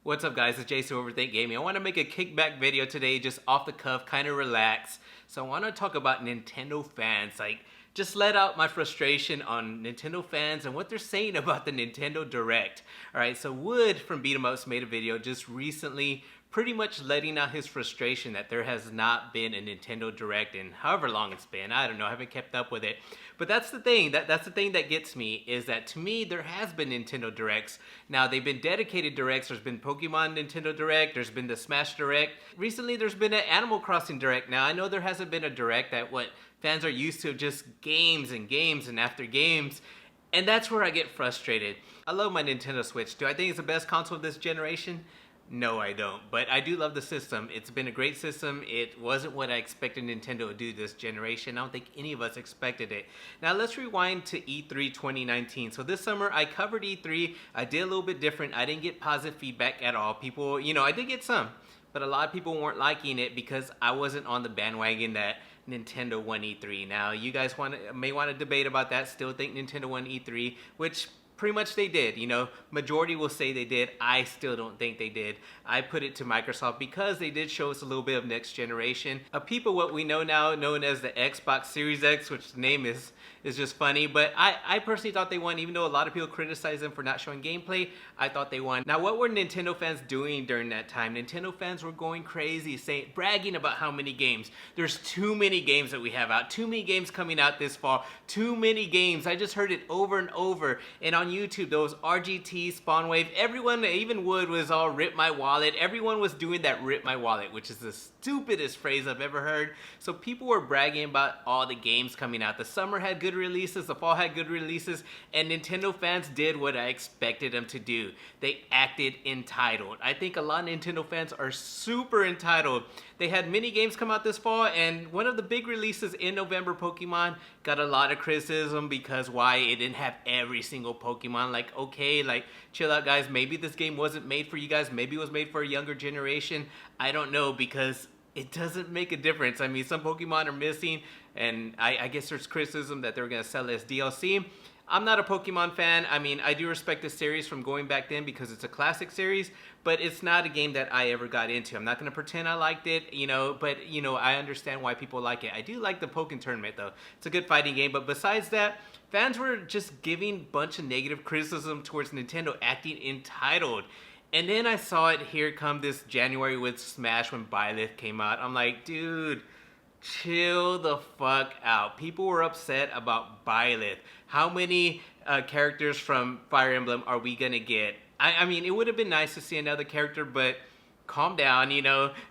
What's up guys, it's Jason Overthink Gaming. I want to make a kickback video today, just off the cuff, kind of relax. So I want to talk about Nintendo fans, just let out my frustration on Nintendo fans and what they're saying about the Nintendo Direct. Alright, so Wood from Beat 'em Ups made a video just recently pretty much letting out his frustration that there has not been a Nintendo Direct in however long it's been. I don't know, I haven't kept up with it. But that's the thing, that's the thing that gets me, is that to me there has been Nintendo Directs. Now they've been dedicated Directs. There's been Pokemon Nintendo Direct, there's been the Smash Direct. Recently there's been an Animal Crossing Direct. Now I know there hasn't been a Direct that fans are used to, just games and games and after games. And that's where I get frustrated. I love my Nintendo Switch. Do I think it's the best console of this generation? No, I don't. But I do love the system. It's been a great system. It wasn't what I expected Nintendo to do this generation. I don't think any of us expected it. Now let's rewind to E3 2019. So this summer I covered E3. I did a little bit different. I didn't get positive feedback at all. People, I did get some, but a lot of people weren't liking it because I wasn't on the bandwagon that Nintendo won E3. Now you guys may want to debate about that. Still think Nintendo won E3, which pretty much they did. Majority will say they did. I still don't think they did. I put it to Microsoft because they did show us a little bit of next generation. People, what we know now, known as the Xbox Series X, which the name is just funny. But I personally thought they won, even though a lot of people criticize them for not showing gameplay. I thought they won. Now, what were Nintendo fans doing during that time? Nintendo fans were going crazy, bragging about how many games. There's too many games that we have out. Too many games coming out this fall. Too many games. I just heard it over and over. And on YouTube, those RGT, Spawnwave, everyone, even Wood, was all rip my wallet. Everyone was doing that rip my wallet, which is the stupidest phrase I've ever heard. So people were bragging about all the games coming out. The summer had good releases, the fall had good releases, and Nintendo fans did what I expected them to do. They acted entitled. I think a lot of Nintendo fans are super entitled. They had many games come out this fall, and one of the big releases in November, Pokemon, got a lot of criticism because why it didn't have every single Pokemon. Okay, chill out guys, maybe this game wasn't made for you guys, maybe it was made for a younger generation. I don't know, because it doesn't make a difference. I mean, some Pokemon are missing, and I guess there's criticism that they're gonna sell it as DLC. I'm not a Pokemon fan. I mean, I do respect the series from going back then because it's a classic series, but it's not a game that I ever got into. I'm not going to pretend I liked it, but, I understand why people like it. I do like the Pokken Tournament, though. It's a good fighting game, but besides that, fans were just giving a bunch of negative criticism towards Nintendo, acting entitled. And then I saw it here come this January with Smash when Byleth came out. I'm like, dude, chill the fuck out. People were upset about Byleth. How many characters from Fire Emblem are we gonna get? I mean, it would have been nice to see another character, but calm down,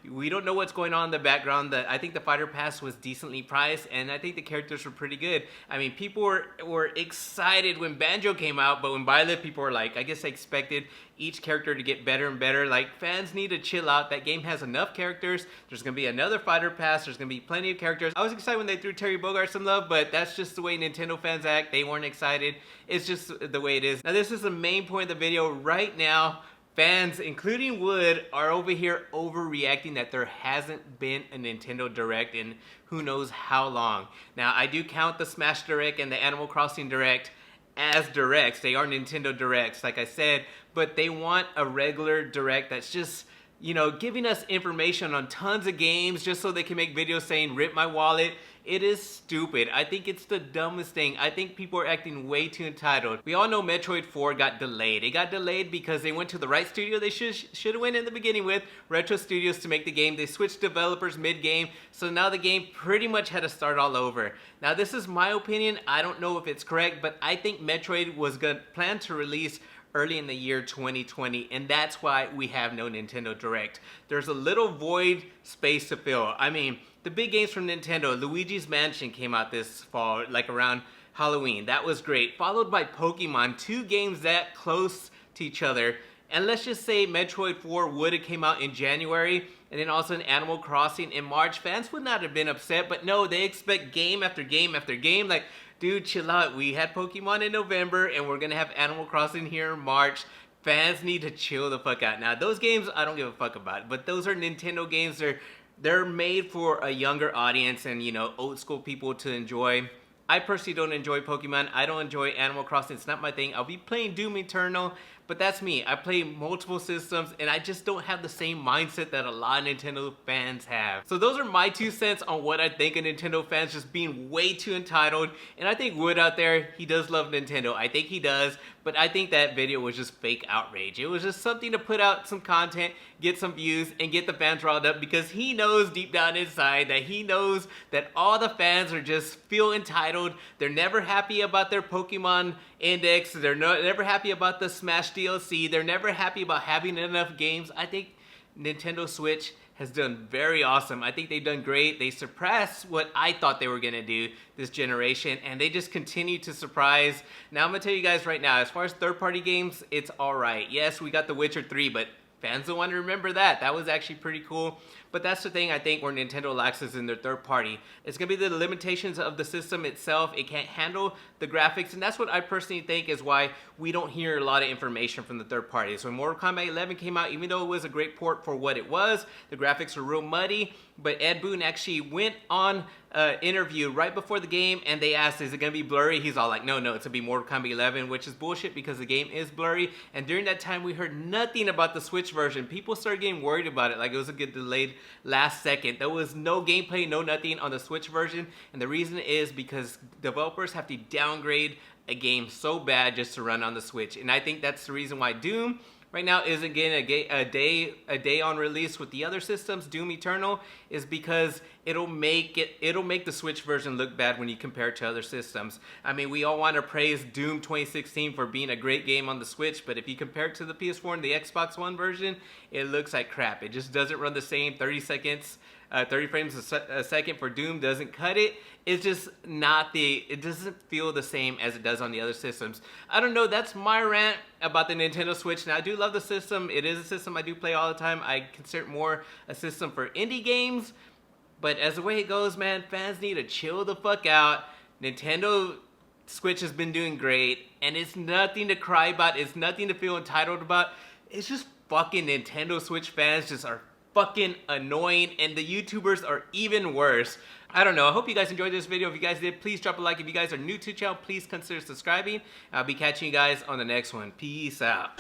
we don't know what's going on in the background. I think the fighter pass was decently priced, and I think the characters were pretty good. I mean, people were excited when Banjo came out, but when Byleth, people were like, I guess they expected each character to get better and better. Fans need to chill out. That game has enough characters. There's gonna be another fighter pass. There's gonna be plenty of characters. I was excited when they threw Terry Bogard some love, but that's just the way Nintendo fans act. They weren't excited. It's just the way it is. Now, this is the main point of the video right now. Fans, including Wood, are over here overreacting that there hasn't been a Nintendo Direct in who knows how long. Now, I do count the Smash Direct and the Animal Crossing Direct as Directs. They are Nintendo Directs, like I said, but they want a regular Direct that's just, giving us information on tons of games just so they can make videos saying, rip my wallet. It is stupid. I think it's the dumbest thing. I think people are acting way too entitled. We all know Metroid 4 got delayed. It got delayed because they went to the right studio they should have went in the beginning with, Retro Studios, to make the game. They switched developers mid-game, so now the game pretty much had to start all over. Now, this is my opinion. I don't know if it's correct, but I think Metroid was planned to release early in the year 2020, and that's why we have no Nintendo Direct. There's a little void space to fill. I mean, the big games from Nintendo, Luigi's Mansion came out this fall, around Halloween. That was great. Followed by Pokemon, two games that close to each other. And let's just say Metroid 4 would have came out in January, and then also Animal Crossing in March. Fans would not have been upset, but no, they expect game after game after game. Dude, chill out. We had Pokemon in November, and we're gonna have Animal Crossing here in March. Fans need to chill the fuck out. Now, those games, I don't give a fuck about, but those are Nintendo games. They're made for a younger audience and, old school people to enjoy. I personally don't enjoy Pokemon. I don't enjoy Animal Crossing. It's not my thing. I'll be playing Doom Eternal, but that's me. I play multiple systems and I just don't have the same mindset that a lot of Nintendo fans have. So those are my 2 cents on what I think of Nintendo fans just being way too entitled. And I think Wood out there, he does love Nintendo. I think he does, but I think that video was just fake outrage. It was just something to put out some content, get some views, and get the fans riled up, because he knows deep down inside that he knows that all the fans are just feel entitled. They're never happy about their Pokemon Index. They're never happy about the Smash DLC. They're never happy about having enough games. I think Nintendo Switch has done very awesome. I think they've done great. They surpassed what I thought they were gonna do this generation, and they just continue to surprise. Now I'm gonna tell you guys right now, as far as third-party games, it's all right. Yes, we got The Witcher 3, but fans don't want to remember that. That was actually pretty cool. But that's the thing I think where Nintendo lacks is in their third party. It's going to be the limitations of the system itself. It can't handle the graphics, and that's what I personally think is why we don't hear a lot of information from the third parties. When Mortal Kombat 11 came out, even though it was a great port for what it was, the graphics were real muddy, but Ed Boon actually went on an interview right before the game, and they asked, is it going to be blurry? He's all like, no, it's going to be Mortal Kombat 11, which is bullshit because the game is blurry. And during that time, we heard nothing about the Switch version. People started getting worried about it, like it was a good delayed last second. There was no gameplay, no nothing on the Switch version, and the reason is because developers have to downgrade a game so bad just to run on the Switch. And I think that's the reason why Doom right now isn't getting a day on release with the other systems. Doom Eternal is because it'll make the Switch version look bad when you compare it to other systems. I mean, we all want to praise Doom 2016 for being a great game on the Switch, but if you compare it to the PS4 and the Xbox One version, it looks like crap. It just doesn't run the same. 30 frames a second for Doom doesn't cut it. It's just not it doesn't feel the same as it does on the other systems. I don't know, that's my rant about the Nintendo Switch. Now, I do love the system. It is a system I do play all the time. I consider it more a system for indie games, but as the way it goes, man, fans need to chill the fuck out. Nintendo Switch has been doing great, and it's nothing to cry about. It's nothing to feel entitled about. It's just fucking Nintendo Switch fans just are fucking annoying, and the YouTubers are even worse. I don't know. I hope you guys enjoyed this video. If you guys did, please drop a like. If you guys are new to the channel, please consider subscribing. I'll be catching you guys on the next one. Peace out.